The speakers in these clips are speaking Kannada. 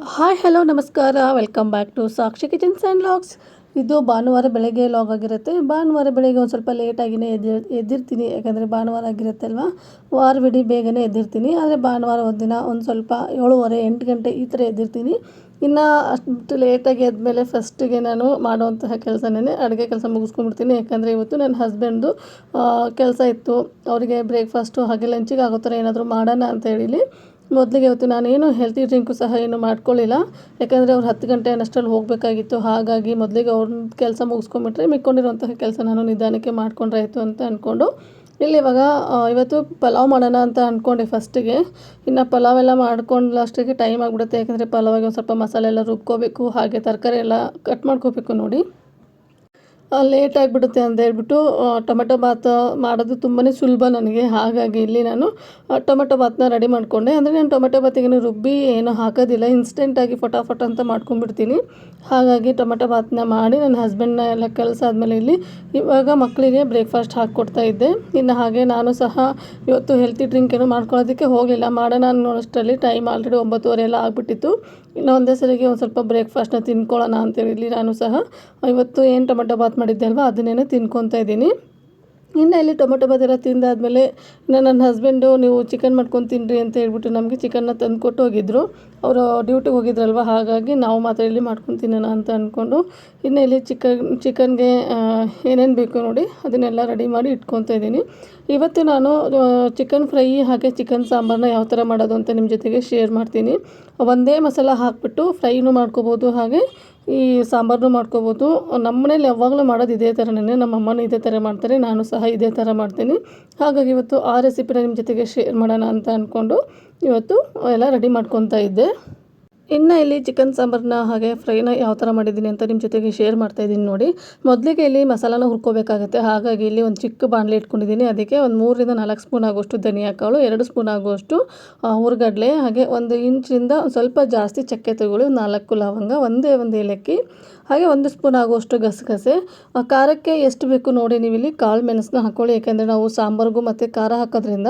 ಹಾಯ್ ಹಲೋ ನಮಸ್ಕಾರ welcome back to Sakshi kitchens and logs. ಇದು ಭಾನುವಾರ ಬೆಳಗ್ಗೆ ಲಾಗ್ ಆಗಿರುತ್ತೆ. ಭಾನುವಾರ ಬೆಳಗ್ಗೆ ಒಂದು ಸ್ವಲ್ಪ ಲೇಟಾಗಿಯೇ ಎದ್ದಿರ್ತೀನಿ, ಯಾಕಂದರೆ ಭಾನುವಾರ ಆಗಿರುತ್ತೆ ಅಲ್ವಾ. ವಾರವಿಡೀ ಬೇಗನೆ ಎದ್ದಿರ್ತೀನಿ, ಆದರೆ ಭಾನುವಾರ ಒಂದಿನ ಒಂದು ಸ್ವಲ್ಪ 7:30 8 ಗಂಟೆ ಈ ಥರ ಎದ್ದಿರ್ತೀನಿ. ಇನ್ನು ಅಷ್ಟು ಲೇಟಾಗಿ ಎದ್ಮೇಲೆ ಫಸ್ಟಿಗೆ ನಾನು ಮಾಡುವಂತಹ ಕೆಲಸನೇ ಅಡುಗೆ ಕೆಲಸ ಮುಗಿಸ್ಕೊಂಡ್ಬಿಡ್ತೀನಿ. ಯಾಕಂದರೆ ಇವತ್ತು ನನ್ನ ಹಸ್ಬೆಂಡ್ದು ಕೆಲಸ ಇತ್ತು, ಅವರಿಗೆ ಬ್ರೇಕ್ಫಾಸ್ಟು ಹಾಗೆ ಲಂಚಿಗೆ ಆಗೋ ಥರ ಏನಾದರೂ ಮಾಡೋಣ ಅಂತ ಹೇಳಿ ಮೊದಲಿಗೆ ಇವತ್ತು ನಾನೇನು ಹೆಲ್ತಿ ಡ್ರಿಂಕು ಸಹ ಏನು ಮಾಡ್ಕೊಳ್ಳಿಲ್ಲ. ಯಾಕಂದರೆ ಅವ್ರು 10 ಗಂಟೆ ಅನ್ನಷ್ಟರಲ್ಲಿ ಹೋಗಬೇಕಾಗಿತ್ತು. ಹಾಗಾಗಿ ಮೊದಲಿಗೆ ಅವ್ರನ್ನ ಕೆಲಸ ಮುಗಿಸ್ಕೊಂಬಿಟ್ರೆ ಮಿಕ್ಕೊಂಡಿರುವಂತಹ ಕೆಲಸ ನಾನು ನಿಧಾನಕ್ಕೆ ಮಾಡ್ಕೊಂಡ್ರಾಯ್ತು ಅಂತ ಅಂದ್ಕೊಂಡು ಇವಾಗ ಇವತ್ತು ಪಲಾವ್ ಮಾಡೋಣ ಅಂತ ಅಂದ್ಕೊಂಡೆ ಫಸ್ಟಿಗೆ. ಇನ್ನು ಪಲಾವ್ ಎಲ್ಲ ಮಾಡ್ಕೊಂಡು ಅಷ್ಟಿಗೆ ಟೈಮ್ ಆಗಿಬಿಡುತ್ತೆ. ಯಾಕಂದರೆ ಪಲಾವಿಗೆ ಒಂದು ಸ್ವಲ್ಪ ಮಸಾಲೆ ಎಲ್ಲ ರುಬ್ಕೋಬೇಕು, ಹಾಗೆ ತರಕಾರಿ ಎಲ್ಲ ಕಟ್ ಮಾಡ್ಕೋಬೇಕು ನೋಡಿ. ಲೇಟ್ ಆಗಿಬಿಡುತ್ತೆ ಅಂತ ಹೇಳ್ಬಿಟ್ಟು ಟೊಮೆಟೊ ಬಾತ್ ಮಾಡೋದು ತುಂಬಾ ಸುಲಭ ನನಗೆ. ಹಾಗಾಗಿ ಇಲ್ಲಿ ನಾನು ಟೊಮೆಟೊ ಬಾತನ್ನ ರೆಡಿ ಮಾಡಿಕೊಂಡೆ. ಅಂದರೆ ನಾನು ಟೊಮೆಟೊ ಬಾತಿಗೆ ರುಬ್ಬಿ ಏನೂ ಹಾಕೋದಿಲ್ಲ, ಇನ್ಸ್ಟೆಂಟಾಗಿ ಫಟಾಫಟ್ ಅಂತ ಮಾಡ್ಕೊಂಡ್ಬಿಡ್ತೀನಿ. ಹಾಗಾಗಿ ಟೊಮೆಟೊ ಬಾತನ್ನ ಮಾಡಿ ನನ್ನ ಹಸ್ಬೆಂಡ್ನ ಎಲ್ಲ ಕಲಿಸಾದ್ಮೇಲೆ ಇವಾಗ ಮಕ್ಕಳಿಗೆ ಬ್ರೇಕ್ಫಾಸ್ಟ್ ಹಾಕ್ಕೊಡ್ತಾ ಇದ್ದೆ. ಇನ್ನು ಹಾಗೆ ನಾನು ಸಹ ಇವತ್ತು ಹೆಲ್ತಿ ಡ್ರಿಂಕ್ ಏನೂ ಮಾಡ್ಕೊಳ್ಳೋದಕ್ಕೆ ಹೋಗಲಿಲ್ಲ. ಮಾಡೋಣ ಅನ್ನೋಷ್ಟರಲ್ಲಿ ಟೈಮ್ ಆಲ್ರೆಡಿ 9:30 ಎಲ್ಲ ಆಗಿಬಿಟ್ಟಿತ್ತು. ಇನ್ನು ಒಂದೇ ಸರಿಗೆ ಒಂದು ಸ್ವಲ್ಪ ಬ್ರೇಕ್ಫಾಸ್ಟ್ನ ತಿನ್ಕೊಳ್ಳೋಣ ಅಂತೇಳಿ ನಾನು ಸಹ ಇವತ್ತು ಏನು ಟೊಮೆಟೊ ಬಾತ್ ಮಾಡಿದ್ದೆ ಅಲ್ವಾ ಅದನ್ನೇ ತಿನ್ಕೊತಾ ಇದ್ದೀನಿ. ಇನ್ನು ಇಲ್ಲಿ ಟೊಮೆಟೊ ಬಾತ್ ಎಲ್ಲ ತಿಂದಾದಮೇಲೆ ನನ್ನ ಹಸ್ಬೆಂಡು ನೀವು ಚಿಕನ್ ಮಾಡ್ಕೊಂಡು ತಿನ್ನಿರಿ ಅಂತ ಹೇಳ್ಬಿಟ್ಟು ನಮಗೆ ಚಿಕನ್ನ ತಂದು ಕೊಟ್ಟು ಹೋಗಿದ್ದರು. ಅವರು ಡ್ಯೂಟಿಗೆ ಹೋಗಿದ್ರಲ್ವ, ಹಾಗಾಗಿ ನಾವು ಮಾತ್ರ ಇಲ್ಲಿ ಮಾಡ್ಕೊಂಡು ತಿನ್ನೋಣ ಅಂತ ಅಂದ್ಕೊಂಡು ಇನ್ನು ಇಲ್ಲಿ ಚಿಕನ್ಗೆ ಏನೇನು ಬೇಕು ನೋಡಿ ಅದನ್ನೆಲ್ಲ ರೆಡಿ ಮಾಡಿ ಇಟ್ಕೊತಾ ಇದ್ದೀನಿ. ಇವತ್ತು ನಾನು ಚಿಕನ್ ಫ್ರೈ ಹಾಗೆ ಚಿಕನ್ ಸಾಂಬಾರನ್ನ ಯಾವ ಥರ ಮಾಡೋದು ಅಂತ ನಿಮ್ಮ ಜೊತೆಗೆ ಶೇರ್ ಮಾಡ್ತೀನಿ. ಒಂದೇ ಮಸಾಲ ಹಾಕಿಬಿಟ್ಟು ಫ್ರೈನೂ ಮಾಡ್ಕೋಬೋದು, ಹಾಗೆ ಈ ಸಾಂಬಾರನ್ನು ಮಾಡ್ಕೋಬೋದು. ನಮ್ಮ ಮನೇಲಿ ಯಾವಾಗಲೂ ಮಾಡೋದು ಇದೇ ಥರನೇ, ನಮ್ಮ ಅಮ್ಮನೂ ಇದೇ ಥರ ಮಾಡ್ತಾರೆ, ನಾನು ಸಹ ಇದೇ ಥರ ಮಾಡ್ತೀನಿ. ಹಾಗಾಗಿ ಇವತ್ತು ಆ ರೆಸಿಪಿನ ನಿಮ್ಮ ಜೊತೆಗೆ ಶೇರ್ ಮಾಡೋಣ ಅಂತ ಅಂದ್ಕೊಂಡು ಇವತ್ತು ಎಲ್ಲ ರೆಡಿ ಮಾಡ್ಕೊತಾ ಇದ್ದೆ. ಇನ್ನು ಇಲ್ಲಿ ಚಿಕನ್ ಸಾಂಬಾರನ್ನ ಹಾಗೆ ಫ್ರೈನ ಯಾವ ಥರ ಮಾಡಿದ್ದೀನಿ ಅಂತ ನಿಮ್ಮ ಜೊತೆಗೆ ಶೇರ್ ಮಾಡ್ತಾಯಿದ್ದೀನಿ ನೋಡಿ. ಮೊದಲಿಗೆ ಇಲ್ಲಿ ಮಸಾಲಾನ ಹುರ್ಕೋಬೇಕಾಗುತ್ತೆ. ಹಾಗಾಗಿ ಇಲ್ಲಿ ಒಂದು ಚಿಕ್ಕ ಬಾಣಲೆ ಇಟ್ಕೊಂಡಿದ್ದೀನಿ. ಅದಕ್ಕೆ ಒಂದು 3ರಿಂದ 4 ಸ್ಪೂನ್ ಆಗುವಷ್ಟು ಧನಿಯಾ ಕಾಳು, 2 ಸ್ಪೂನ್ ಆಗುವಷ್ಟು ಹುರ್ಗಡ್ಲೆ, ಹಾಗೆ 1 ಇಂಚಿಂದ ಸ್ವಲ್ಪ ಜಾಸ್ತಿ ಚಕ್ಕೆ ತಗೊಳ್ಳಿ, 4 ಲವಂಗ, ಒಂದೇ ಒಂದು ಏಲಕ್ಕಿ, ಹಾಗೆ 1 ಸ್ಪೂನ್ ಆಗುವಷ್ಟು ಗಸಗಸೆ. ಖಾರಕ್ಕೆ ಎಷ್ಟು ಬೇಕು ನೋಡಿ ನೀವು ಇಲ್ಲಿ ಕಾಳು ಮೆಣಸನ್ನ ಹಾಕ್ಕೊಳ್ಳಿ. ಯಾಕೆಂದರೆ ನಾವು ಸಾಂಬಾರಿಗೂ ಮತ್ತು ಖಾರ ಹಾಕೋದ್ರಿಂದ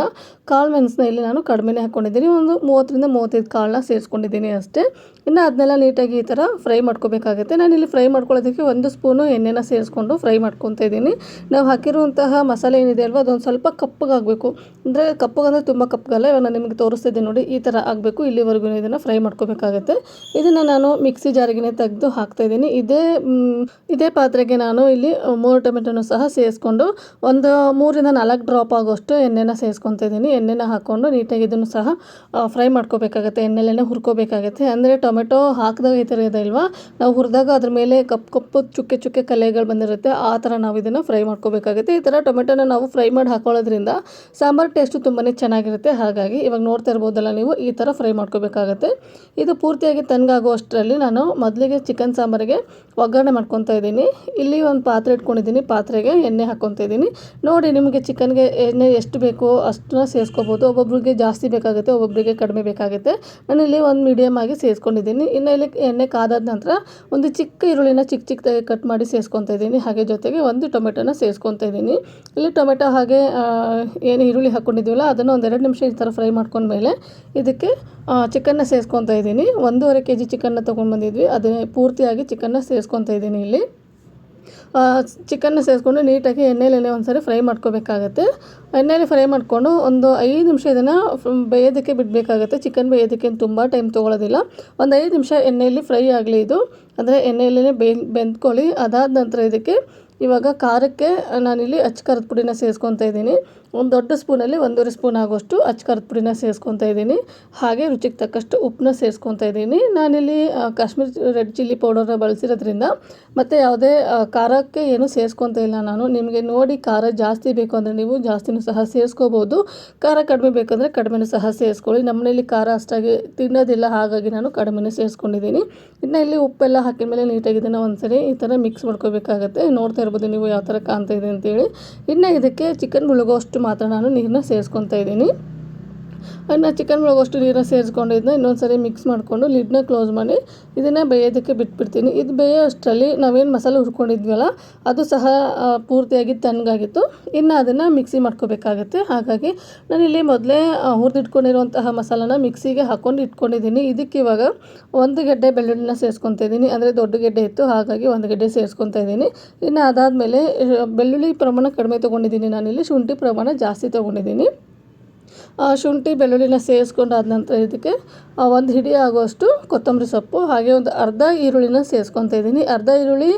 ಕಾಳು ಮೆಣಸನ್ನ ಇಲ್ಲಿ ನಾನು ಕಡಿಮೆನೇ ಹಾಕ್ಕೊಂಡಿದ್ದೀನಿ. ಒಂದು 30ರಿಂದ 35 ಕಾಳನ್ನ ಸೇರಿಸ್ಕೊಂಡಿದ್ದೀನಿ ಅಷ್ಟೇ. ಇನ್ನು ಅದನ್ನೆಲ್ಲ ನೀಟಾಗಿ ಈ ಥರ ಫ್ರೈ ಮಾಡ್ಕೋಬೇಕಾಗುತ್ತೆ. ನಾನಿಲ್ಲಿ ಫ್ರೈ ಮಾಡ್ಕೊಳ್ಳೋದಕ್ಕೆ 1 ಸ್ಪೂನು ಎಣ್ಣೆನ ಸೇರಿಸ್ಕೊಂಡು ಫ್ರೈ ಮಾಡ್ಕೊತಾ ಇದ್ದೀನಿ. ನಾವು ಹಾಕಿರುವಂತಹ ಮಸಾಲೆ ಏನಿದೆ ಅಲ್ವ ಅದೊಂದು ಸ್ವಲ್ಪ ಕಪ್ಪಗಾಗಬೇಕು. ಅಂದರೆ ಕಪ್ಪಗಂದರೆ ತುಂಬ ಕಪ್ಪಗಲ್ಲ, ಇವಾಗ ನಾನು ನಿಮಗೆ ತೋರಿಸ್ತಿದ್ದೆ ನೋಡಿ, ಈ ಥರ ಆಗಬೇಕು. ಇಲ್ಲಿವರೆಗೂ ಇದನ್ನು ಫ್ರೈ ಮಾಡ್ಕೋಬೇಕಾಗುತ್ತೆ. ಇದನ್ನು ನಾನು ಮಿಕ್ಸಿ ಜಾರಿಗೆನೇ ತೆಗೆದು ಹಾಕ್ತಾಯಿದ್ದೀನಿ. ಇದೇ ಪಾತ್ರೆಗೆ ನಾನು ಇಲ್ಲಿ 3 ಟೊಮೆಟೊನೂ ಸಹ ಸೇರಿಸ್ಕೊಂಡು ಒಂದು 3ರಿಂದ 4 ಡ್ರಾಪ್ ಆಗೋಷ್ಟು ಎಣ್ಣೆನ ಸೇರಿಸ್ಕೊತಾ ಇದ್ದೀನಿ. ಎಣ್ಣೆನ ಹಾಕ್ಕೊಂಡು ನೀಟಾಗಿ ಇದನ್ನು ಸಹ ಫ್ರೈ ಮಾಡ್ಕೋಬೇಕಾಗತ್ತೆ, ಎಣ್ಣೆಲೆನೇ ಹುರ್ಕೋಬೇಕಾಗತ್ತೆ. ಅಂದರೆ ಟೊಮೆಟೊ ಹಾಕಿದಾಗ ಈ ಥರ ಇದೆ ಇಲ್ವಾ, ನಾವು ಹುರಿದಾಗ ಅದ್ರ ಮೇಲೆ ಕಪ್ಪು ಚುಕ್ಕೆ ಚುಕ್ಕೆ ಕಲೆಗಳು ಬಂದಿರುತ್ತೆ, ಆ ಥರ ನಾವು ಇದನ್ನು ಫ್ರೈ ಮಾಡ್ಕೋಬೇಕಾಗುತ್ತೆ. ಈ ಥರ ಟೊಮೆಟೊನ ನಾವು ಫ್ರೈ ಮಾಡಿ ಹಾಕೊಳ್ಳೋದ್ರಿಂದ ಸಾಂಬಾರು ಟೇಸ್ಟು ತುಂಬಾ ಚೆನ್ನಾಗಿರುತ್ತೆ. ಹಾಗಾಗಿ ಇವಾಗ ನೋಡ್ತಾ ಇರ್ಬೋದಲ್ಲ ನೀವು, ಈ ಥರ ಫ್ರೈ ಮಾಡ್ಕೋಬೇಕಾಗತ್ತೆ. ಇದು ಪೂರ್ತಿಯಾಗಿ ತಣ್ಣಗಾಗುವಷ್ಟರಲ್ಲಿ ನಾನು ಮೊದಲಿಗೆ ಚಿಕನ್ ಸಾಂಬಾರಿಗೆ ಒಗ್ಗರಣೆ ಮಾಡ್ಕೊತಾ ಇದ್ದೀನಿ. ಇಲ್ಲಿ ಒಂದು ಪಾತ್ರೆ ಇಟ್ಕೊಂಡಿದ್ದೀನಿ, ಪಾತ್ರೆಗೆ ಎಣ್ಣೆ ಹಾಕ್ಕೊತಾ ಇದ್ದೀನಿ. ನೋಡಿ ನಿಮಗೆ ಚಿಕನ್ಗೆ ಎಣ್ಣೆ ಎಷ್ಟು ಬೇಕೋ ಅಷ್ಟನ್ನ ಸೇರಿಸ್ಕೋಬೋದು. ಒಬ್ಬೊಬ್ಬರಿಗೆ ಜಾಸ್ತಿ ಬೇಕಾಗುತ್ತೆ, ಒಬ್ಬೊಬ್ಬರಿಗೆ ಕಡಿಮೆ ಬೇಕಾಗುತ್ತೆ. ನಾನಿಲ್ಲಿ ಒಂದು ಮೀಡಿಯಮ್ ಆಗಿ ಸೇರಿಸ್ಕೊಂಡಿದ್ದೀನಿ. ಇನ್ನು ಇಲ್ಲಿ ಎಣ್ಣೆ ಕಾದಾದ ನಂತರ ಒಂದು ಚಿಕ್ಕ ಈರುಳ್ಳಿನ ಚಿಕ್ಕದಾಗಿ ಕಟ್ ಮಾಡಿ ಸೇರಿಸ್ಕೊತಾ ಇದ್ದೀನಿ. ಹಾಗೆ ಜೊತೆಗೆ ಒಂದು ಟೊಮೆಟೊನ ಸೇರಿಸ್ಕೊತಾ ಇದ್ದೀನಿ. ಇಲ್ಲಿ ಟೊಮೆಟೊ ಹಾಗೆ ಏನು ಈರುಳ್ಳಿ ಹಾಕ್ಕೊಂಡಿದ್ದೀವಲ್ಲ ಅದನ್ನು ಒಂದು 2 ನಿಮಿಷ ಈ ಥರ ಫ್ರೈ ಮಾಡ್ಕೊಂಡ್ಮೇಲೆ ಇದಕ್ಕೆ ಚಿಕನ್ನ ಸೇರಿಸ್ಕೊತಾ ಇದ್ದೀನಿ. 1.5 kg ಚಿಕನ್ನ ತೊಗೊಂಡು ಬಂದಿದ್ವಿ, ಅದನ್ನೇ ಪೂರ್ತಿಯಾಗಿ ಚಿಕನ್ನ ಸೇರಿಸ್ಕೊತಾ ಇದ್ದೀನಿ. ಇಲ್ಲಿ ಚಿಕನ್ನ ಸೇರಿಸ್ಕೊಂಡು ನೀಟಾಗಿ ಎಣ್ಣೆಲೇ ಒಂದ್ಸರಿ ಫ್ರೈ ಮಾಡ್ಕೋಬೇಕಾಗತ್ತೆ. ಎಣ್ಣೆಲಿ ಫ್ರೈ ಮಾಡಿಕೊಂಡು ಒಂದು 5 ನಿಮಿಷ ಇದನ್ನು ಬೇಯೋದಕ್ಕೆ ಬಿಡಬೇಕಾಗತ್ತೆ. ಚಿಕನ್ ಬೇಯೋದಕ್ಕೆ ತುಂಬ ಟೈಮ್ ತೊಗೊಳ್ಳೋದಿಲ್ಲ. ಒಂದು 5 ನಿಮಿಷ ಎಣ್ಣೆಯಲ್ಲಿ ಫ್ರೈ ಆಗಲಿ ಇದು, ಅಂದರೆ ಎಣ್ಣೆಯಲ್ಲೇ ಬೆಂದ್ಕೊಳ್ಳಿ. ಅದಾದ ನಂತರ ಇದಕ್ಕೆ ಇವಾಗ ಖಾರಕ್ಕೆ ನಾನಿಲ್ಲಿ ಅಚ್ಚ ಖಾರದ ಪುಡಿನ ಸೇರಿಸ್ಕೊತಾ ಇದ್ದೀನಿ. ಒಂದು ದೊಡ್ಡ ಸ್ಪೂನಲ್ಲಿ 1.5 ಸ್ಪೂನ್ ಆಗೋಷ್ಟು ಅಚ್ಚ ಖಾರದ ಪುಡಿನ ಸೇರಿಸ್ಕೊತಾ ಇದ್ದೀನಿ. ಹಾಗೆ ರುಚಿಗೆ ತಕ್ಕಷ್ಟು ಉಪ್ಪನ್ನ ಸೇರಿಸ್ಕೊತಾ ಇದ್ದೀನಿ. ನಾನಿಲ್ಲಿ ಕಾಶ್ಮೀರ್ ರೆಡ್ ಚಿಲ್ಲಿ ಪೌಡರ್ನ ಬಳಸಿರೋದ್ರಿಂದ ಮತ್ತು ಯಾವುದೇ ಖಾರಕ್ಕೆ ಏನು ಸೇರಿಸ್ಕೊತಾ ಇಲ್ಲ ನಾನು. ನಿಮಗೆ ನೋಡಿ ಖಾರ ಜಾಸ್ತಿ ಬೇಕು ಅಂದರೆ ನೀವು ಜಾಸ್ತಿನೂ ಸಹ ಸೇರಿಸ್ಕೋಬೋದು, ಖಾರ ಕಡಿಮೆ ಬೇಕಂದರೆ ಕಡಿಮೆನೂ ಸಹ ಸೇರಿಸ್ಕೊಳ್ಳಿ. ನಮ್ಮನೇಲಿ ಖಾರ ಅಷ್ಟಾಗಿ ತಿನ್ನೋದಿಲ್ಲ, ಹಾಗಾಗಿ ನಾನು ಕಡಿಮೆನೇ ಸೇರಿಸ್ಕೊಂಡಿದ್ದೀನಿ. ಇನ್ನು ಇಲ್ಲಿ ಉಪ್ಪೆಲ್ಲ ಹಾಕಿದ ಮೇಲೆ ನೀಟಾಗಿ ಇದನ್ನು ಒಂದ್ಸರಿ ಈ ಥರ ಮಿಕ್ಸ್ ಮಾಡ್ಕೋಬೇಕಾಗತ್ತೆ. ನೋಡ್ತಾ ಇರ್ಬೋದು ನೀವು ಯಾವ ಥರ ಕಾಣ್ತಾ ಇದೆ ಅಂತೇಳಿ. ಇನ್ನು ಇದಕ್ಕೆ ಚಿಕನ್ ಮುಳುಗೋಷ್ಟು ಮಾತ್ರ ನಾನು ನೀರನ್ನ ಸೇರಿಸ್ಕೊತಾ ಇದ್ದೀನಿ. ಇನ್ನು ಚಿಕನ್ ಒಳಗಷ್ಟು ನೀರನ್ನು ಸೇರಿಸ್ಕೊಂಡಿದ್ದನ್ನ ಇನ್ನೊಂದು ಸರಿ ಮಿಕ್ಸ್ ಮಾಡಿಕೊಂಡು ಲಿಡ್ನ ಕ್ಲೋಸ್ ಮಾಡಿ ಇದನ್ನು ಬೇಯೋದಕ್ಕೆ ಬಿಟ್ಬಿಡ್ತೀನಿ. ಇದು ಬೇಯೋ ಅಷ್ಟರಲ್ಲಿ ನಾವೇನು ಮಸಾಲೆ ಹುರ್ಕೊಂಡಿದ್ವಲ್ಲ ಅದು ಸಹ ಪೂರ್ತಿಯಾಗಿ ತಣ್ಣಗಾಗಿತ್ತು. ಇನ್ನು ಅದನ್ನು ಮಿಕ್ಸಿ ಮಾಡ್ಕೋಬೇಕಾಗುತ್ತೆ. ಹಾಗಾಗಿ ನಾನಿಲ್ಲಿ ಮೊದಲೇ ಹುರಿದಿಟ್ಕೊಂಡಿರುವಂತಹ ಮಸಾಲಾನ ಮಿಕ್ಸಿಗೆ ಹಾಕ್ಕೊಂಡು ಇಟ್ಕೊಂಡಿದ್ದೀನಿ. ಇದಕ್ಕೆ ಇವಾಗ 1 ಗೆಡ್ಡೆ ಬೆಳ್ಳುಳ್ಳಿನ ಸೇರಿಸ್ಕೊತಾ ಇದ್ದೀನಿ. ಅಂದರೆ ದೊಡ್ಡ ಗೆಡ್ಡೆ ಇತ್ತು, ಹಾಗಾಗಿ 1 ಗೆಡ್ಡೆ ಸೇರಿಸ್ಕೊತಾ ಇದ್ದೀನಿ. ಇನ್ನು ಅದಾದಮೇಲೆ ಬೆಳ್ಳುಳ್ಳಿ ಪ್ರಮಾಣ ಕಡಿಮೆ ತೊಗೊಂಡಿದ್ದೀನಿ, ನಾನಿಲ್ಲಿ ಶುಂಠಿ ಪ್ರಮಾಣ ಜಾಸ್ತಿ ತೊಗೊಂಡಿದ್ದೀನಿ. ಶುಂಠಿ ಬೆಳ್ಳುಳ್ಳಿನ ಸೇರಿಸ್ಕೊಂಡಾದ ನಂತರ ಇದಕ್ಕೆ 1 ಹಿಡಿ ಆಗುವಷ್ಟು ಕೊತ್ತಂಬರಿ ಸೊಪ್ಪು ಹಾಗೆ ಒಂದು ಅರ್ಧ ಈರುಳ್ಳಿನ ಸೇರಿಸ್ಕೊತಾ ಇದ್ದೀನಿ. ಅರ್ಧ ಈರುಳ್ಳಿ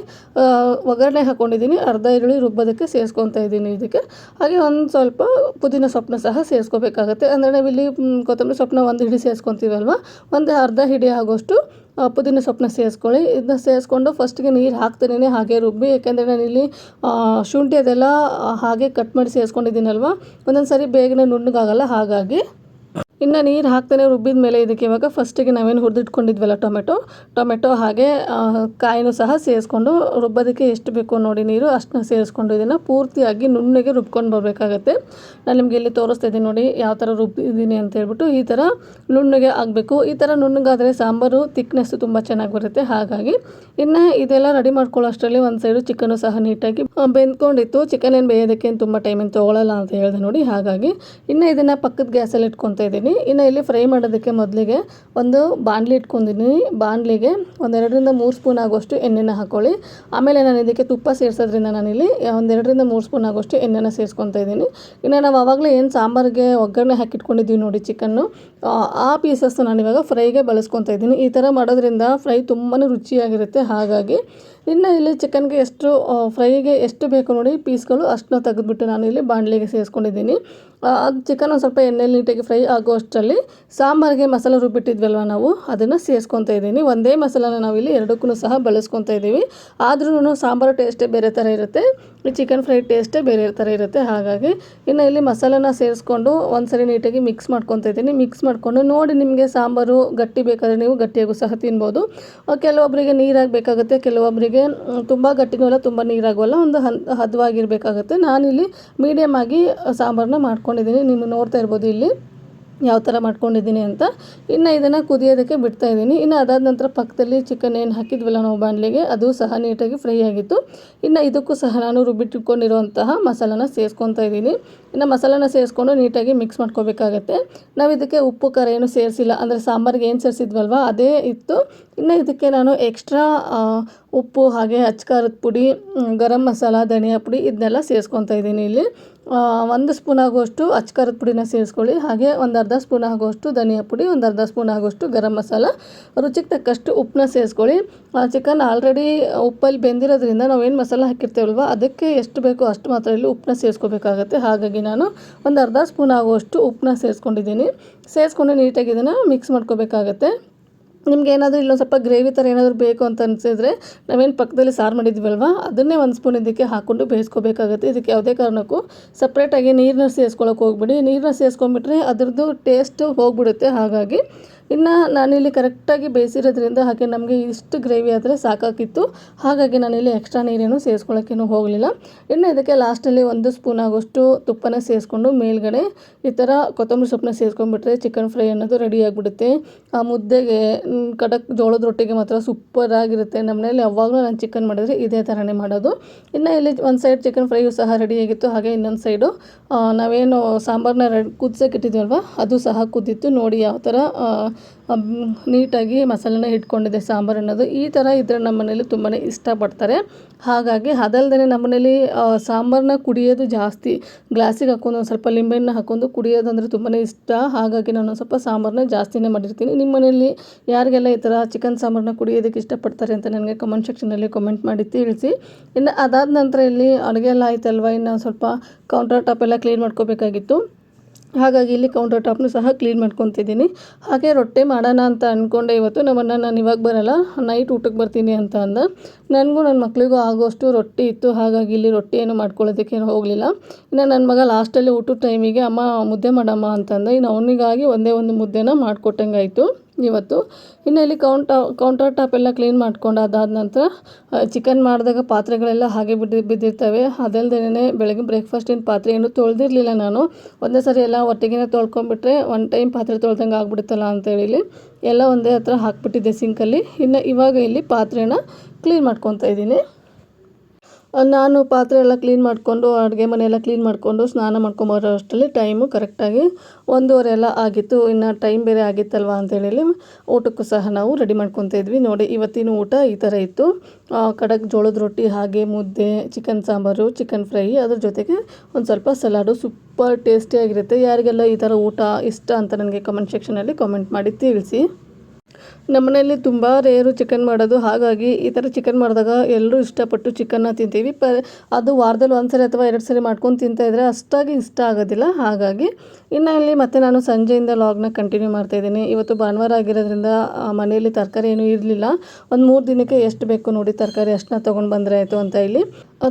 ಒಗ್ಗರಣೆ ಹಾಕ್ಕೊಂಡಿದ್ದೀನಿ, ಅರ್ಧ ಈರುಳ್ಳಿ ರುಬ್ಬೋದಕ್ಕೆ ಸೇರಿಸ್ಕೊತಾ ಇದ್ದೀನಿ ಇದಕ್ಕೆ. ಹಾಗೆ ಒಂದು ಸ್ವಲ್ಪ ಪುದೀನ ಸೊಪ್ಪನ್ನ ಸಹ ಸೇರಿಸ್ಕೋಬೇಕಾಗತ್ತೆ. ಅಂದರೆ ನಾವಿಲ್ಲಿ ಕೊತ್ತಂಬರಿ ಸೊಪ್ಪನ್ನ 1 ಹಿಡಿ ಸೇರಿಸ್ಕೊತೀವಲ್ವ, ಒಂದು ಅರ್ಧ ಹಿಡಿ ಆಗುವಷ್ಟು ಪುದೀನ ಸೊಪ್ಪನ್ನ ಸೇರಿಸ್ಕೊಳ್ಳಿ. ಇದನ್ನ ಸೇರಿಸ್ಕೊಂಡು ಫಸ್ಟಿಗೆ ನೀರು ಹಾಕ್ತೇನೆ ಹಾಗೆ ರುಬ್ಬಿ, ಯಾಕೆಂದರೆ ನಾನಿಲ್ಲಿ ಶುಂಠಿ ಅದೆಲ್ಲ ಹಾಗೆ ಕಟ್ ಮಾಡಿ ಸೇರಿಸ್ಕೊಂಡಿದ್ದೀನಲ್ವ, ಒಂದೊಂದು ಸಾರಿ ಬೇಗನೆ ನುಣ್ಣಗಾಗಲ್ಲ. ಹಾಗಾಗಿ ಇನ್ನು ನೀರು ಹಾಕ್ತಾನೆ ರುಬ್ಬಿದ ಮೇಲೆ ಇದಕ್ಕೆ ಇವಾಗ ಫಸ್ಟಿಗೆ ನಾವೇನು ಹುರಿದಿಟ್ಕೊಂಡಿದ್ವಲ್ಲ ಟೊಮೆಟೊ ಹಾಗೆ ಕಾಯಿನೂ ಸಹ ಸೇರಿಸ್ಕೊಂಡು ರುಬ್ಬೋದಕ್ಕೆ ಎಷ್ಟು ಬೇಕೋ ನೋಡಿ ನೀರು ಅಷ್ಟನ್ನ ಸೇರಿಸ್ಕೊಂಡು ಇದನ್ನು ಪೂರ್ತಿಯಾಗಿ ನುಣ್ಣಗೆ ರುಬ್ಕೊಂಡು ಬರಬೇಕಾಗತ್ತೆ. ನಾನು ನಿಮಗೆ ಇಲ್ಲಿ ತೋರಿಸ್ತಾ ಇದ್ದೀನಿ ನೋಡಿ ಯಾವ ಥರ ರುಬ್ಬಿದ್ದೀನಿ ಅಂತ ಹೇಳ್ಬಿಟ್ಟು. ಈ ಥರ ನುಣ್ಣಗೆ ಆಗಬೇಕು. ಈ ಥರ ನುಣ್ಣಗಾದರೆ ಸಾಂಬಾರು ತಿಕ್ನೆಸ್ಸು ತುಂಬ ಚೆನ್ನಾಗಿ ಬರುತ್ತೆ. ಹಾಗಾಗಿ ಇನ್ನು ಇದೆಲ್ಲ ರೆಡಿ ಮಾಡ್ಕೊಳ್ಳೋ ಅಷ್ಟರಲ್ಲಿ ಒಂದು ಸೈಡು ಚಿಕನ್ನು ಸಹ ನೀಟಾಗಿ ಬೆಂದ್ಕೊಂಡಿತ್ತು. ಚಿಕನ್ ಏನು ಬೇಯೋದಕ್ಕೆ ತುಂಬ ಟೈಮೇನು ತೊಗೊಳ್ಳಲ್ಲ ಅಂತ ಹೇಳಿದೆ ನೋಡಿ. ಹಾಗಾಗಿ ಇನ್ನು ಇದನ್ನು ಪಕ್ಕದ ಗ್ಯಾಸಲ್ಲಿ ಇಟ್ಕೊತಾ ಇದ್ದೀನಿ. ಇನ್ನು ಇಲ್ಲಿ ಫ್ರೈ ಮಾಡೋದಕ್ಕೆ ಮೊದಲಿಗೆ ಒಂದು ಬಾಣಲಿ ಇಟ್ಕೊಂಡಿದ್ದೀನಿ. ಬಾಣಲಿಗೆ 2-3 ಸ್ಪೂನ್ ಆಗುವಷ್ಟು ಎಣ್ಣೆನ ಹಾಕ್ಕೊಳ್ಳಿ. ಆಮೇಲೆ ನಾನು ಇದಕ್ಕೆ ತುಪ್ಪ ಸೇರಿಸೋದ್ರಿಂದ ನಾನಿಲ್ಲಿ 2-3 ಸ್ಪೂನ್ ಆಗುವಷ್ಟು ಎಣ್ಣೆನ ಸೇರಿಸ್ಕೊತಾ ಇದ್ದೀನಿ. ಇನ್ನು ನಾವು ಆವಾಗಲೇ ಏನು ಸಾಂಬಾರಿಗೆ ಒಗ್ಗರಣೆ ಹಾಕಿಟ್ಕೊಂಡಿದ್ವಿ ನೋಡಿ ಚಿಕನ್ನು, ಆ ಪೀಸಸ್ ನಾನಿವಾಗ ಫ್ರೈಗೆ ಬಳಸ್ಕೊತಾ ಇದ್ದೀನಿ. ಈ ಥರ ಮಾಡೋದ್ರಿಂದ ಫ್ರೈ ತುಂಬಾ ರುಚಿಯಾಗಿರುತ್ತೆ. ಹಾಗಾಗಿ ಇನ್ನು ಇಲ್ಲಿ ಚಿಕನ್ಗೆ ಫ್ರೈಗೆ ಎಷ್ಟು ಬೇಕು ನೋಡಿ ಪೀಸ್ಗಳು ಅಷ್ಟನ್ನ ತೆಗೆದುಬಿಟ್ಟು ನಾನು ಇಲ್ಲಿ ಬಾಣಲಿಗೆ ಸೇರಿಸ್ಕೊಂಡಿದ್ದೀನಿ. ಅದು ಚಿಕನ್ ಒಂದು ಸ್ವಲ್ಪ ಎಣ್ಣೆಲಿ ನೀಟಾಗಿ ಫ್ರೈ ಆಗೋಷ್ಟರಲ್ಲಿ ಸಾಂಬಾರಿಗೆ ಮಸಾಲೆ ರುಬ್ಬಿಟ್ಟಿದ್ವಲ್ವ ನಾವು, ಅದನ್ನು ಸೇರಿಸ್ಕೊತಾ ಇದ್ದೀನಿ. ಒಂದೇ ಮಸಾಲಾನ ನಾವಿಲ್ಲಿ ಎರಡಕ್ಕೂ ಸಹ ಬಳಸ್ಕೊತಾ ಇದ್ದೀವಿ. ಆದ್ರೂ ಸಾಂಬಾರು ಟೇಸ್ಟೇ ಬೇರೆ ಥರ ಇರುತ್ತೆ, ಈ ಚಿಕನ್ ಫ್ರೈ ಟೇಸ್ಟೇ ಬೇರೆ ಥರ ಇರುತ್ತೆ. ಹಾಗಾಗಿ ಇನ್ನು ಇಲ್ಲಿ ಮಸಾಲಾನ ಸೇರಿಸ್ಕೊಂಡು ಒಂದ್ಸರಿ ನೀಟಾಗಿ ಮಿಕ್ಸ್ ಮಾಡ್ಕೊತಾ ಇದ್ದೀನಿ. ಮಿಕ್ಸ್ ಮಾಡಿಕೊಂಡು ನೋಡಿ, ನಿಮಗೆ ಸಾಂಬಾರು ಗಟ್ಟಿ ಬೇಕಾದರೆ ನೀವು ಗಟ್ಟಿಯಾಗೂ ಸಹ ತಿನ್ಬೋದು. ಕೆಲವೊಬ್ಬರಿಗೆ ನೀರಾಗಿ ಬೇಕಾಗುತ್ತೆ, ಕೆಲವೊಬ್ಬರಿಗೆ ತುಂಬ ಗಟ್ಟಿನೂ ಅಲ್ಲ ತುಂಬ ನೀರಾಗೋಲ್ಲ, ಒಂದು ಹದವಾಗಿರಬೇಕಾಗುತ್ತೆ. ನಾನಿಲ್ಲಿ ಮೀಡಿಯಮ್ ಆಗಿ ಸಾಂಬಾರನ್ನ ಮಾಡ್ಕೊಂಡಿದ್ದೀನಿ. ನೀವು ನೋಡ್ತಾ ಇರ್ಬೋದು ಇಲ್ಲಿ ಯಾವ ಥರ ಮಾಡ್ಕೊಂಡಿದ್ದೀನಿ ಅಂತ. ಇನ್ನು ಇದನ್ನು ಕುದಿಯೋದಕ್ಕೆ ಬಿಡ್ತಾ ಇದ್ದೀನಿ. ಇನ್ನು ಅದಾದ ನಂತರ ಪಕ್ಕದಲ್ಲಿ ಚಿಕನ್ ಏನು ಹಾಕಿದ್ವಲ್ಲ ನಾವು ಬಾಣಲೆಗೆ, ಅದು ಸಹ ನೀಟಾಗಿ ಫ್ರೈ ಆಗಿತ್ತು. ಇನ್ನು ಇದಕ್ಕೂ ಸಹ ನಾನು ರುಬ್ಬಿಟ್ಟಿಟ್ಕೊಂಡಿರುವಂತಹ ಮಸಾಲಾನ ಸೇರಿಸ್ಕೊತಾ ಇದ್ದೀನಿ. ಇನ್ನು ಮಸಾಲಾನ ಸೇರಿಸ್ಕೊಂಡು ನೀಟಾಗಿ ಮಿಕ್ಸ್ ಮಾಡ್ಕೋಬೇಕಾಗತ್ತೆ. ನಾವು ಇದಕ್ಕೆ ಉಪ್ಪು ಖಾರ ಏನು ಸೇರಿಸಿಲ್ಲ, ಅಂದರೆ ಸಾಂಬಾರಿಗೆ ಏನು ಸೇರಿಸಿದ್ವಲ್ವ ಅದೇ ಇತ್ತು. ಇನ್ನು ಇದಕ್ಕೆ ನಾನು ಎಕ್ಸ್ಟ್ರಾ ಉಪ್ಪು ಹಾಗೆ ಅಚ್ಕಾರದ ಪುಡಿ, ಗರಂ ಮಸಾಲ, ಧನಿಯಾ ಪುಡಿ ಇದನ್ನೆಲ್ಲ ಸೇರಿಸ್ಕೊತಾ ಇದ್ದೀನಿ. ಇಲ್ಲಿ 1 ಸ್ಪೂನ್ ಆಗುವಷ್ಟು ಅಚ್ಕಾರದ ಪುಡಿನ ಸೇರಿಸ್ಕೊಳ್ಳಿ. ಹಾಗೆ 1/2 ಸ್ಪೂನ್ ಆಗುವಷ್ಟು ಧನಿಯಾ ಪುಡಿ, 1/2 ಸ್ಪೂನ್ ಆಗುವಷ್ಟು ಗರಂ ಮಸಾಲ, ರುಚಿಗೆ ತಕ್ಕಷ್ಟು ಉಪ್ಪನ್ನ ಸೇರಿಸ್ಕೊಳ್ಳಿ. ಚಿಕನ್ ಆಲ್ರೆಡಿ ಉಪ್ಪಲ್ಲಿ ಬೆಂದಿರೋದ್ರಿಂದ ನಾವೇನು ಮಸಾಲ ಹಾಕಿರ್ತೇವಲ್ವ ಅದಕ್ಕೆ ಎಷ್ಟು ಬೇಕೋ ಅಷ್ಟು ಮಾತ್ರ ಇಲ್ಲಿ ಉಪ್ಪನ್ನ ಸೇರಿಸ್ಕೋಬೇಕಾಗತ್ತೆ. ಹಾಗಾಗಿ ನಾನು 1/2 ಸ್ಪೂನ್ ಆಗುವಷ್ಟು ಉಪ್ಪನ್ನ ಸೇರಿಸ್ಕೊಂಡಿದ್ದೀನಿ. ಸೇರಿಸ್ಕೊಂಡು ನೀಟಾಗಿ ಇದನ್ನು ಮಿಕ್ಸ್ ಮಾಡ್ಕೋಬೇಕಾಗತ್ತೆ. ನಿಮ್ಗೆ ಏನಾದರೂ ಇಲ್ಲೊಂದು ಸ್ವಲ್ಪ ಗ್ರೇವಿ ಥರ ಏನಾದರೂ ಬೇಕು ಅಂತ ಅನಿಸಿದ್ರೆ ನಾವೇನು ಪಕ್ಕದಲ್ಲಿ ಸಾರು ಮಾಡಿದ್ವಲ್ವ ಅದನ್ನೇ 1 ಸ್ಪೂನ್ ಇದಕ್ಕೆ ಹಾಕ್ಕೊಂಡು ಬೇಯಿಸ್ಕೋಬೇಕಾಗುತ್ತೆ. ಇದಕ್ಕೆ ಯಾವುದೇ ಕಾರಣಕ್ಕೂ ಸಪ್ರೇಟಾಗಿ ನೀರನ್ನ ಸೇರಿಸ್ಕೊಳ್ಳೋಕೆ ಹೋಗ್ಬಿಡಿ. ನೀರನ್ನ ಸೇರಿಸ್ಕೊಂಡ್ಬಿಟ್ರೆ ಅದರದ್ದು ಟೇಸ್ಟು ಹೋಗ್ಬಿಡುತ್ತೆ. ಹಾಗಾಗಿ ಇನ್ನು ನಾನಿಲ್ಲಿ ಕರೆಕ್ಟಾಗಿ ಬೇಯಿಸಿರೋದ್ರಿಂದ ಹಾಗೆ ನಮಗೆ ಇಷ್ಟು ಗ್ರೇವಿ ಆದರೆ ಸಾಕಾಗಿತ್ತು. ಹಾಗಾಗಿ ನಾನಿಲ್ಲಿ ಎಕ್ಸ್ಟ್ರಾ ನೀರೇನು ಸೇರಿಸ್ಕೊಳ್ಳೋಕ್ಕೇನು ಹೋಗಲಿಲ್ಲ. ಇನ್ನು ಇದಕ್ಕೆ ಲಾಸ್ಟಲ್ಲಿ 1 ಸ್ಪೂನ್ ಆಗೋಷ್ಟು ತುಪ್ಪನ ಸೇರಿಸ್ಕೊಂಡು ಮೇಲ್ಗಡೆ ಈ ಥರ ಕೊತ್ತಂಬರಿ ಸೊಪ್ಪನ್ನ ಸೇರಿಸ್ಕೊಂಡ್ಬಿಟ್ರೆ ಚಿಕನ್ ಫ್ರೈ ಅನ್ನೋದು ರೆಡಿ ಆಗಿಬಿಡುತ್ತೆ. ಆ ಮುದ್ದೆಗೆ ಕಡಕ್ ಜೋಳದ ರೊಟ್ಟಿಗೆ ಮಾತ್ರ ಸೂಪರಾಗಿರುತ್ತೆ. ನಮ್ಮ ಮನೇಲಿ ಯಾವಾಗಲೂ ನಾನು ಚಿಕನ್ ಮಾಡಿದರೆ ಇದೇ ಥರನೇ ಮಾಡೋದು. ಇನ್ನು ಇಲ್ಲಿ ಒಂದು ಸೈಡ್ ಚಿಕನ್ ಫ್ರೈಯು ಸಹ ರೆಡಿಯಾಗಿತ್ತು. ಹಾಗೆ ಇನ್ನೊಂದು ಸೈಡು ನಾವೇನು ಸಾಂಬಾರನ್ನ ಕುದಿಸೋಕ್ಕಿಟ್ಟಿದ್ವಲ್ವ ಅದು ಸಹ ಕುದ್ದಿತ್ತು. ನೋಡಿ ಯಾವ ಥರ ನೀಟಾಗಿ ಮಸಾಲೆನ ಇಟ್ಕೊಂಡಿದೆ ಸಾಂಬಾರು ಅನ್ನೋದು. ಈ ಥರ ಇದ್ದರೆ ನಮ್ಮ ಮನೇಲಿ ತುಂಬಾ ಇಷ್ಟಪಡ್ತಾರೆ. ಹಾಗಾಗಿ ಅದಲ್ಲದೆ ನಮ್ಮ ಮನೇಲಿ ಸಾಂಬಾರನ್ನ ಕುಡಿಯೋದು ಜಾಸ್ತಿ, ಗ್ಲಾಸಿಗೆ ಹಾಕ್ಕೊಂಡು ಒಂದು ಸ್ವಲ್ಪ ಲಿಂಬೆಹಣ್ಣು ಹಾಕ್ಕೊಂಡು ಕುಡಿಯೋದಂದರೆ ತುಂಬಾ ಇಷ್ಟ. ಹಾಗಾಗಿ ನಾನು ಸ್ವಲ್ಪ ಸಾಂಬಾರನ್ನ ಜಾಸ್ತಿನೇ ಮಾಡಿರ್ತೀನಿ. ನಿಮ್ಮ ಮನೇಲಿ ಯಾರಿಗೆಲ್ಲ ಈ ಥರ ಚಿಕನ್ ಸಾಂಬಾರನ್ನ ಕುಡಿಯೋದಕ್ಕೆ ಇಷ್ಟಪಡ್ತಾರೆ ಅಂತ ನನಗೆ ಕಮೆಂಟ್ ಸೆಕ್ಷನಲ್ಲಿ ಕಮೆಂಟ್ ಮಾಡಿ ತಿಳಿಸಿ. ಇನ್ನು ಅದಾದ ನಂತರ ಇಲ್ಲಿ ಅಡುಗೆ ಎಲ್ಲ ಆಯ್ತಲ್ವ, ಇನ್ನು ಸ್ವಲ್ಪ ಕೌಂಟರ್ ಟಾಪ್ ಎಲ್ಲ ಕ್ಲೀನ್ ಮಾಡ್ಕೋಬೇಕಾಗಿತ್ತು. ಹಾಗಾಗಿ ಇಲ್ಲಿ ಕೌಂಟರ್ ಟಾಪ್ನು ಸಹ ಕ್ಲೀನ್ ಮಾಡ್ಕೊತಿದ್ದೀನಿ. ಹಾಗೆ ರೊಟ್ಟಿ ಮಾಡೋಣ ಅಂತ ಅಂದ್ಕೊಂಡೆ ಇವತ್ತು. ನಮ್ಮನ್ನು ನಾನು ಇವಾಗ ಬರೋಲ್ಲ, ನೈಟ್ ಊಟಕ್ಕೆ ಬರ್ತೀನಿ ಅಂತ ಅಂದ. ನನಗೂ ನನ್ನ ಮಕ್ಕಳಿಗೂ ಆಗೋಷ್ಟು ರೊಟ್ಟಿ ಇತ್ತು. ಹಾಗಾಗಿ ಇಲ್ಲಿ ರೊಟ್ಟಿ ಏನು ಮಾಡ್ಕೊಳ್ಳೋದಕ್ಕೇನು ಹೋಗಲಿಲ್ಲ. ಇನ್ನು ನನ್ನ ಮಗ ಲಾಸ್ಟಲ್ಲಿ ಊಟದ ಟೈಮಿಗೆ ಅಮ್ಮ ಮುದ್ದೆ ಮಾಡಮ್ಮ ಅಂತಂದ. ಇನ್ನು ಅವನಿಗಾಗಿ ಒಂದೇ ಒಂದು ಮುದ್ದೆನ ಮಾಡಿಕೊಟ್ಟಂಗಾಯಿತು. ಇವತ್ತು. ಇನ್ನು ಇಲ್ಲಿ ಕೌಂಟರ್ ಟಾಪ್ ಎಲ್ಲ ಕ್ಲೀನ್ ಮಾಡ್ಕೊಂಡು ಅದಾದ ನಂತರ ಚಿಕನ್ ಮಾಡಿದಾಗ ಪಾತ್ರೆಗಳೆಲ್ಲ ಹಾಗೆ ಬಿದ್ದಿರ್ತವೆ. ಅದಲ್ಲದೇ ಬೆಳಗ್ಗೆ ಬ್ರೇಕ್ಫಾಸ್ಟಿನ ಪಾತ್ರೆ ಏನು ತೊಳೆದಿರಲಿಲ್ಲ ನಾನು. ಒಂದೇ ಸರಿ ಎಲ್ಲ ಒಟ್ಟಿಗೆ ತೊಳ್ಕೊಂಬಿಟ್ರೆ ಒನ್ ಟೈಮ್ ಪಾತ್ರೆ ತೊಳ್ದಂಗೆ ಆಗ್ಬಿಡುತ್ತಲ್ಲ ಅಂತೇಳಿ ಎಲ್ಲ ಒಂದೇ ಹತ್ರ ಹಾಕ್ಬಿಟ್ಟಿದ್ದೆ ಸಿಂಕಲ್ಲಿ. ಇನ್ನು ಇವಾಗ ಇಲ್ಲಿ ಪಾತ್ರೆನ ಕ್ಲೀನ್ ಮಾಡ್ಕೊತಾ ಇದ್ದೀನಿ. ನಾನು ಪಾತ್ರೆ ಎಲ್ಲ ಕ್ಲೀನ್ ಮಾಡಿಕೊಂಡು ಅಡುಗೆ ಮನೆಯೆಲ್ಲ ಕ್ಲೀನ್ ಮಾಡಿಕೊಂಡು ಸ್ನಾನ ಮಾಡ್ಕೊಂಬರೋ ಅಷ್ಟರಲ್ಲಿ ಟೈಮು ಕರೆಕ್ಟಾಗಿ 1:30 ಎಲ್ಲ ಆಗಿತ್ತು. ಇನ್ನು ಟೈಮ್ ಬೇರೆ ಆಗಿತ್ತಲ್ವ ಅಂತೇಳಿ ಊಟಕ್ಕೂ ಸಹ ನಾವು ರೆಡಿ ಮಾಡ್ಕೊತಾ ಇದ್ವಿ. ನೋಡಿ ಇವತ್ತಿನ ಊಟ ಈ ಥರ ಇತ್ತು. ಕಡಕ್ ಜೋಳದ ರೊಟ್ಟಿ, ಹಾಗೆ ಮುದ್ದೆ, ಚಿಕನ್ ಸಾಂಬಾರು, ಚಿಕನ್ ಫ್ರೈ, ಅದ್ರ ಜೊತೆಗೆ ಒಂದು ಸ್ವಲ್ಪ ಸಲಾಡು. ಸೂಪರ್ ಟೇಸ್ಟಿಯಾಗಿರುತ್ತೆ. ಯಾರಿಗೆಲ್ಲ ಈ ಥರ ಊಟ ಇಷ್ಟ ಅಂತ ನನಗೆ ಕಮೆಂಟ್ ಸೆಕ್ಷನಲ್ಲಿ ಕಾಮೆಂಟ್ ಮಾಡಿ ತಿಳಿಸಿ. ನಮ್ಮ ಮನೆಯಲ್ಲಿ ತುಂಬ ರೇರು ಚಿಕನ್ ಮಾಡೋದು. ಹಾಗಾಗಿ ಈ ಥರ ಚಿಕನ್ ಮಾಡಿದಾಗ ಎಲ್ಲರೂ ಇಷ್ಟಪಟ್ಟು ಚಿಕನ್ನ ತಿಂತೀವಿ. ಅದು ವಾರದಲ್ಲಿ 1 ಸರಿ ಅಥವಾ 2 ಸರಿ ಮಾಡ್ಕೊಂಡು ತಿಂತಾಯಿದ್ರೆ ಅಷ್ಟಾಗಿ ಇಷ್ಟ ಆಗೋದಿಲ್ಲ. ಹಾಗಾಗಿ ಇನ್ನು ಇಲ್ಲಿ ಮತ್ತೆ ನಾನು ಸಂಜೆಯಿಂದ ಲಾಗ್ನ ಕಂಟಿನ್ಯೂ ಮಾಡ್ತಾಯಿದ್ದೀನಿ. ಇವತ್ತು ಭಾನುವಾರ ಆಗಿರೋದ್ರಿಂದ ಮನೆಯಲ್ಲಿ ತರಕಾರಿ ಏನೂ ಇರಲಿಲ್ಲ. ಒಂದು 3 ದಿನಕ್ಕೆ ಎಷ್ಟು ಬೇಕು ನೋಡಿ ತರಕಾರಿ ಅಷ್ಟನ್ನ ತೊಗೊಂಡು ಬಂದರೆ ಆಯಿತು ಅಂತ ಇಲ್ಲಿ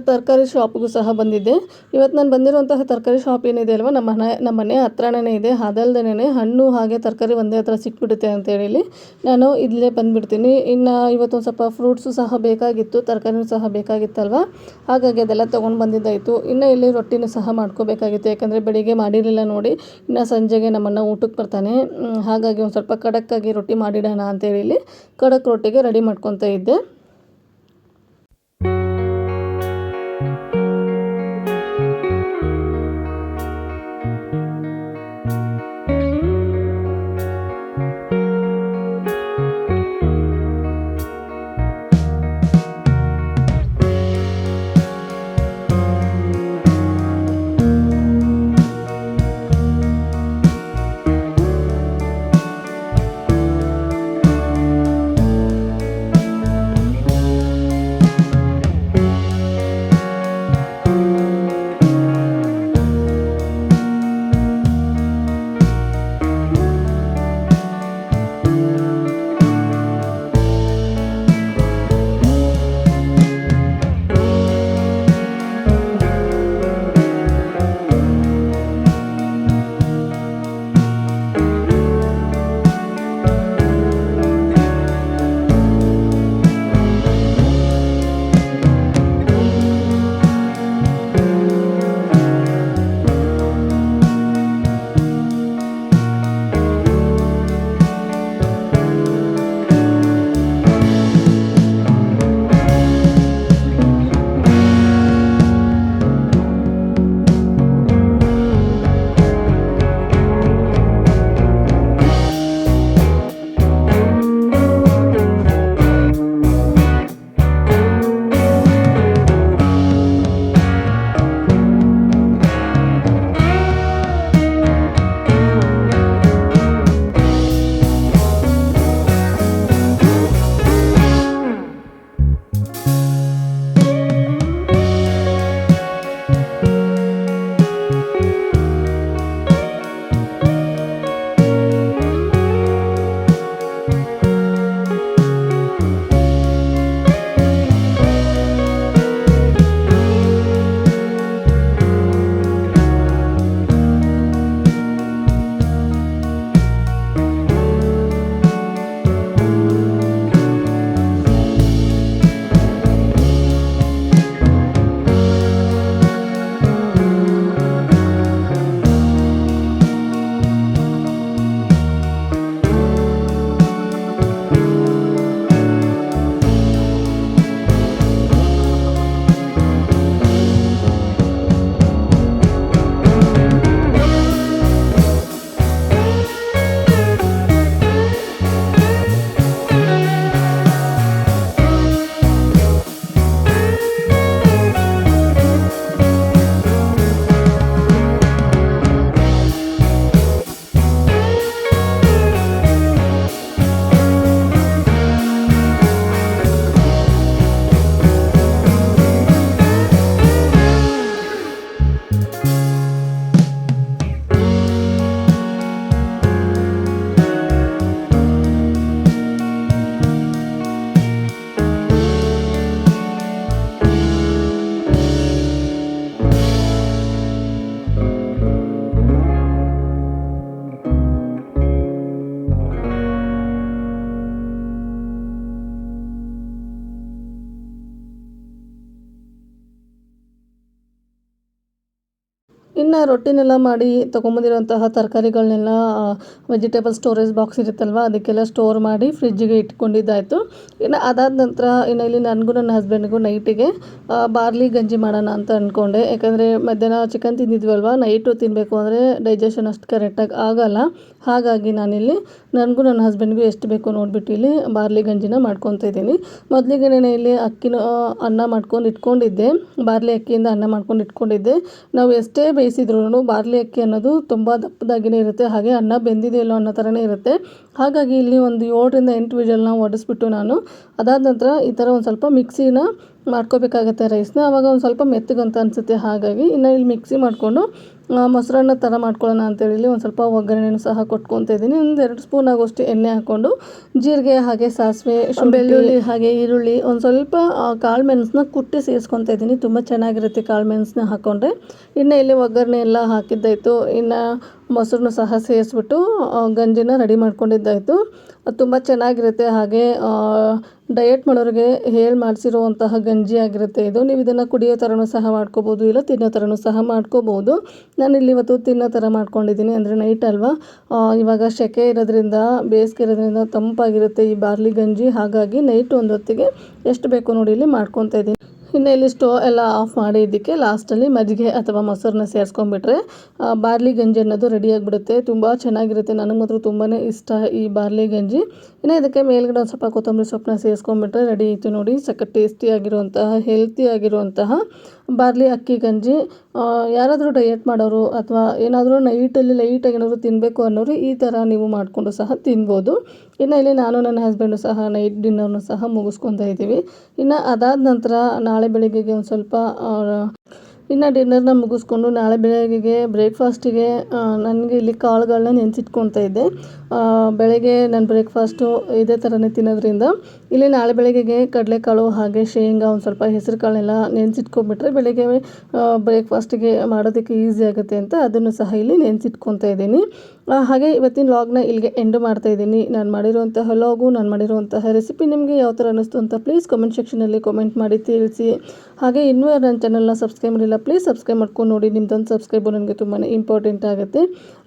ತರಕಾರಿ ಶಾಪ್ಗೂ ಸಹ ಬಂದಿದ್ದೆ. ಇವತ್ತು ನಾನು ಬಂದಿರುವಂತಹ ತರಕಾರಿ ಶಾಪ್ ಏನಿದೆ ಅಲ್ವ, ನಮ್ಮ ಮನೆ ಹತ್ರನೇ ಇದೆ. ಅದಲ್ದೇ ಹಣ್ಣು ಹಾಗೆ ತರಕಾರಿ ಒಂದೇ ಹತ್ರ ಸಿಕ್ಬಿಡುತ್ತೆ ಅಂತೇಳಿ ನಾನು ಇಲ್ಲೇ ಬಂದುಬಿಡ್ತೀನಿ. ಇನ್ನು ಇವತ್ತೊಂದು ಸ್ವಲ್ಪ ಫ್ರೂಟ್ಸು ಸಹ ಬೇಕಾಗಿತ್ತು, ತರಕಾರಿನೂ ಸಹ ಬೇಕಾಗಿತ್ತಲ್ವ, ಹಾಗಾಗಿ ಅದೆಲ್ಲ ತೊಗೊಂಡು ಬಂದಿದ್ದಾಯಿತು. ಇನ್ನು ಇಲ್ಲಿ ರೊಟ್ಟಿನೂ ಸಹ ಮಾಡ್ಕೋಬೇಕಾಗಿತ್ತು, ಯಾಕಂದರೆ ಬೆಳಿಗ್ಗೆ ಮಾಡಿರಲಿಲ್ಲ ನೋಡಿ. ಇನ್ನು ಸಂಜೆಗೆ ನಮ್ಮನ್ನು ಊಟಕ್ಕೆ ಬರ್ತಾನೆ. ಹಾಗಾಗಿ ಒಂದು ಸ್ವಲ್ಪ ಖಡಕ್ಕಾಗಿ ರೊಟ್ಟಿ ಮಾಡಿಡೋಣ ಅಂತೇಳಿ ಖಡಕ್ ರೊಟ್ಟಿಗೆ ರೆಡಿ ಮಾಡ್ಕೊತಾ ಇದ್ದೆ. ರೊಟ್ಟಿನೆಲ್ಲ ಮಾಡಿ ತೊಗೊಂಬಂದಿರೋಂತಹ ತರಕಾರಿಗಳನ್ನೆಲ್ಲ ವೆಜಿಟೇಬಲ್ ಸ್ಟೋರೇಜ್ ಬಾಕ್ಸ್ ಇರುತ್ತಲ್ವ ಅದಕ್ಕೆಲ್ಲ ಸ್ಟೋರ್ ಮಾಡಿ ಫ್ರಿಜ್ಜಿಗೆ ಇಟ್ಕೊಂಡಿದ್ದಾಯಿತು. ಇನ್ನು ಅದಾದ ನಂತರ ಇನ್ನು ಇಲ್ಲಿ ನನಗೂ ನನ್ನ ಹಸ್ಬೆಂಡ್ಗೂ ನೈಟಿಗೆ ಬಾರ್ಲಿ ಗಂಜಿ ಮಾಡೋಣ ಅಂತ ಅಂದ್ಕೊಂಡೆ. ಯಾಕಂದರೆ ಮಧ್ಯಾಹ್ನ ಚಿಕನ್ ತಿಂದಿದ್ವಲ್ವ, ನೈಟು ತಿನ್ನಬೇಕು ಅಂದರೆ ಡೈಜೆಷನ್ ಅಷ್ಟು ಕರೆಕ್ಟಾಗಿ ಆಗೋಲ್ಲ. ಹಾಗಾಗಿ ನಾನಿಲ್ಲಿ ನನಗೂ ನನ್ನ ಹಸ್ಬೆಂಡ್ಗೂ ಎಷ್ಟು ಬೇಕೋ ನೋಡಿಬಿಟ್ಟು ಇಲ್ಲಿ ಬಾರ್ಲಿ ಗಂಜಿನ ಮಾಡ್ಕೊತಾ ಇದ್ದೀನಿ. ಮೊದಲಿಗೆ ನಾನು ಇಲ್ಲಿ ಅನ್ನ ಮಾಡ್ಕೊಂಡು ಇಟ್ಕೊಂಡಿದ್ದೆ, ಬಾರ್ಲಿ ಅಕ್ಕಿಯಿಂದ ಅನ್ನ ಮಾಡ್ಕೊಂಡು ಇಟ್ಕೊಂಡಿದ್ದೆ. ನಾವು ಎಷ್ಟೇ ಬೇಯಿಸಿದ್ರೂ ಬಾರ್ಲಿ ಅಕ್ಕಿ ಅನ್ನೋದು ತುಂಬ ದಪ್ಪದಾಗಿಯೇ ಇರುತ್ತೆ, ಹಾಗೆ ಅನ್ನ ಬೆಂದಿದೆ ಇಲ್ಲೋ ಅನ್ನೋ ಥರನೇ ಇರುತ್ತೆ. ಹಾಗಾಗಿ ಇಲ್ಲಿ ಒಂದು 7ರಿಂದ 8 ವಿಷಲ್ನ ಹೊಡೆಸ್ಬಿಟ್ಟು ನಾನು ಅದಾದ ನಂತರ ಈ ಥರ ಒಂದು ಸ್ವಲ್ಪ ಮಿಕ್ಸಿನ ಮಾಡ್ಕೋಬೇಕಾಗತ್ತೆ ರೈಸ್ನ. ಆವಾಗ ಒಂದು ಸ್ವಲ್ಪ ಮೆತ್ತಗಂತ ಅನಿಸುತ್ತೆ. ಹಾಗಾಗಿ ಇನ್ನು ಇಲ್ಲಿ ಮಿಕ್ಸಿ ಮಾಡಿಕೊಂಡು ಮೊಸರನ್ನ ಥರ ಮಾಡ್ಕೊಳ್ಳೋಣ ಅಂತೇಳಿ ಒಂದು ಸ್ವಲ್ಪ ಒಗ್ಗರಣೆನೂ ಸಹ ಕೊಟ್ಕೊತಾ ಇದ್ದೀನಿ. ಒಂದು 2 ಸ್ಪೂನ್ ಆಗೋಷ್ಟು ಎಣ್ಣೆ ಹಾಕ್ಕೊಂಡು ಜೀರಿಗೆ ಹಾಗೆ ಸಾಸಿವೆ, ಬೆಳ್ಳುಳ್ಳಿ ಹಾಗೆ ಈರುಳ್ಳಿ, ಒಂದು ಸ್ವಲ್ಪ ಕಾಳು ಮೆಣಸನ್ನ ಕುಟ್ಟಿ ಸೇರಿಸ್ಕೊತಾ ಇದ್ದೀನಿ. ತುಂಬ ಚೆನ್ನಾಗಿರುತ್ತೆ ಕಾಳು ಮೆಣಸನ್ನ ಹಾಕ್ಕೊಂಡ್ರೆ. ಇನ್ನು ಇಲ್ಲಿ ಒಗ್ಗರಣೆ ಎಲ್ಲ ಹಾಕಿದ್ದಾಯಿತು. ಇನ್ನು ಮೊಸರನ್ನು ಸಹ ಸೇರಿಸ್ಬಿಟ್ಟು ಗಂಜಿನ ರೆಡಿ ಮಾಡ್ಕೊಂಡಿದ್ದಾಯಿತು. ತುಂಬ ಚೆನ್ನಾಗಿರುತ್ತೆ. ಹಾಗೆ ಡಯಟ್ ಮಾಡೋರಿಗೆ ಹೇಳಿ ಮಾಡಿಸಿರುವಂತಹ ಗಂಜಿ ಆಗಿರುತ್ತೆ ಇದು. ನೀವು ಇದನ್ನು ಕುಡಿಯೋ ಥರನೂ ಸಹ ಮಾಡ್ಕೋಬೋದು, ಇಲ್ಲ ತಿನ್ನೋ ಥರನೂ ಸಹ ಮಾಡ್ಕೋಬೋದು. ನಾನಿಲ್ಲಿ ಇವತ್ತು ತಿನ್ನೋ ಥರ ಮಾಡ್ಕೊಂಡಿದ್ದೀನಿ. ಅಂದರೆ ನೈಟ್ ಅಲ್ವಾ, ಇವಾಗ ಸೆಕೆ ಇರೋದ್ರಿಂದ, ಬೇಸಿಗೆ ಇರೋದ್ರಿಂದ ತಂಪಾಗಿರುತ್ತೆ ಈ ಬಾರ್ಲಿ ಗಂಜಿ. ಹಾಗಾಗಿ ನೈಟ್ ಒಂದು ಹೊತ್ತಿಗೆ ಎಷ್ಟು ಬೇಕೋ ನೋಡಿ ಇಲ್ಲಿ ಮಾಡ್ಕೊತಾ ಇದ್ದೀನಿ. ಇನ್ನು ಇಲ್ಲಿ ಸ್ಟವ್ ಎಲ್ಲ ಆಫ್ ಮಾಡಿ ಇದಕ್ಕೆ ಲಾಸ್ಟಲ್ಲಿ ಮಜ್ಜಿಗೆ ಅಥವಾ ಮೊಸರನ್ನ ಸೇರಿಸ್ಕೊಂಡ್ಬಿಟ್ರೆ ಬಾರ್ಲಿ ಗಂಜಿ ಅನ್ನೋದು ರೆಡಿಯಾಗಿಬಿಡುತ್ತೆ. ತುಂಬ ಚೆನ್ನಾಗಿರುತ್ತೆ. ನನಗೆ ಮಾತ್ರ ತುಂಬಾ ಇಷ್ಟ ಈ ಬಾರ್ಲಿ ಗಂಜಿ. ಇನ್ನು ಇದಕ್ಕೆ ಮೇಲ್ಗಡೆ ಒಂದು ಸ್ವಲ್ಪ ಕೊತ್ತಂಬರಿ ಸೊಪ್ಪನ್ನ ಸೇರಿಸ್ಕೊಂಡ್ಬಿಟ್ರೆ ರೆಡಿ ಆಯಿತು ನೋಡಿ, ಸಖತ್ ಟೇಸ್ಟಿಯಾಗಿರುವಂತಹ ಹೆಲ್ತಿ ಆಗಿರುವಂತಹ ಬಾರ್ಲಿ ಅಕ್ಕಿ ಗಂಜಿ. ಯಾರಾದರೂ ಡಯಟ್ ಮಾಡೋರು ಅಥವಾ ಏನಾದರೂ ನೈಟಲ್ಲಿ ಲೈಟಾಗಿ ಏನಾದರೂ ತಿನ್ನಬೇಕು ಅನ್ನೋರು ಈ ಥರ ನೀವು ಮಾಡಿಕೊಂಡು ಸಹ ತಿನ್ಬೋದು. ಇನ್ನು ಇಲ್ಲಿ ನಾನು ನನ್ನ ಹಸ್ಬೆಂಡು ಸಹ ನೈಟ್ ಡಿನ್ನರ್ನು ಸಹ ಮುಗಿಸ್ಕೊತಾ ಇದ್ದೀವಿ. ಇನ್ನು ಅದಾದ ನಂತರ ನಾಳೆ ಬೆಳಿಗ್ಗೆಗೆ ಒಂದು ಸ್ವಲ್ಪ ಇನ್ನು ಡಿನ್ನರ್ನ ಮುಗಿಸ್ಕೊಂಡು ನಾಳೆ ಬೆಳಗ್ಗೆಗೆ ಬ್ರೇಕ್ಫಾಸ್ಟಿಗೆ ನನಗೆ ಇಲ್ಲಿ ಕಾಳುಗಳನ್ನ ನೆನೆಸಿಟ್ಕೊತಾ ಇದ್ದೆ. ಬೆಳಗ್ಗೆ ನನ್ನ ಬ್ರೇಕ್ಫಾಸ್ಟು ಇದೇ ಥರನೇ ತಿನ್ನೋದ್ರಿಂದ ಇಲ್ಲಿ ನಾಳೆ ಬೆಳಗ್ಗೆಗೆ ಕಡಲೆಕಾಳು ಹಾಗೆ ಶೇಂಗಾ, ಒಂದು ಸ್ವಲ್ಪ ಹೆಸರು ಕಾಳನ್ನೆಲ್ಲ ನೆನೆಸಿಟ್ಕೊಂಡ್ಬಿಟ್ರೆ ಬೆಳಗ್ಗೆ ಬ್ರೇಕ್ಫಾಸ್ಟಿಗೆ ಮಾಡೋದಕ್ಕೆ ಈಸಿ ಆಗುತ್ತೆ ಅಂತ ಅದನ್ನು ಸಹ ಇಲ್ಲಿ ನೆನೆಸಿಟ್ಕೊತಾ ಇದ್ದೀನಿ. ಹಾಗೆ ಇವತ್ತಿನ ವ್ಲಾಗ್ನ ಇಲ್ಲಿಗೆ ಎಂಡ್ ಮಾಡ್ತಾ ಇದ್ದೀನಿ. ನಾನು ಮಾಡಿರುವಂತಹ ವ್ಲಾಗು, ನಾನು ಮಾಡಿರುವಂತಹ ರೆಸಿಪಿ ನಿಮಗೆ ಯಾವ ಥರ ಅನ್ನಿಸ್ತು ಅಂತ ಪ್ಲೀಸ್ ಕಮೆಂಟ್ ಸೆಕ್ಷನಲ್ಲಿ ಕಮೆಂಟ್ ಮಾಡಿ ತಿಳಿಸಿ. ಹಾಗೆ ಇನ್ನೂ ನನ್ನ ಚಾನಲ್ನ ಸಬ್ಸ್ಕ್ರೈಬ್ ಮಾಡಿಲ್ಲ, ಪ್ಲೀಸ್ ಸಬ್ಸ್ಕ್ರೈಬ್ ಮಾಡ್ಕೊಂಡು ನೋಡಿ. ನಿಮ್ಮದೊಂದು ಸಬ್ಸ್ಕ್ರೈಬು ನನಗೆ ತುಂಬಾ ಇಂಪಾರ್ಟೆಂಟ್ ಆಗುತ್ತೆ.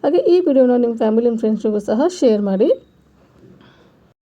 ಹಾಗೆ ಈ ವಿಡಿಯೋನ ನಿಮ್ಮ ಫ್ಯಾಮಿಲಿ ಆ್ಯಂಡ್ ಫ್ರೆಂಡ್ಸ್ಗೂ ಸಹ ಶೇರ್ ಮಾಡಿ.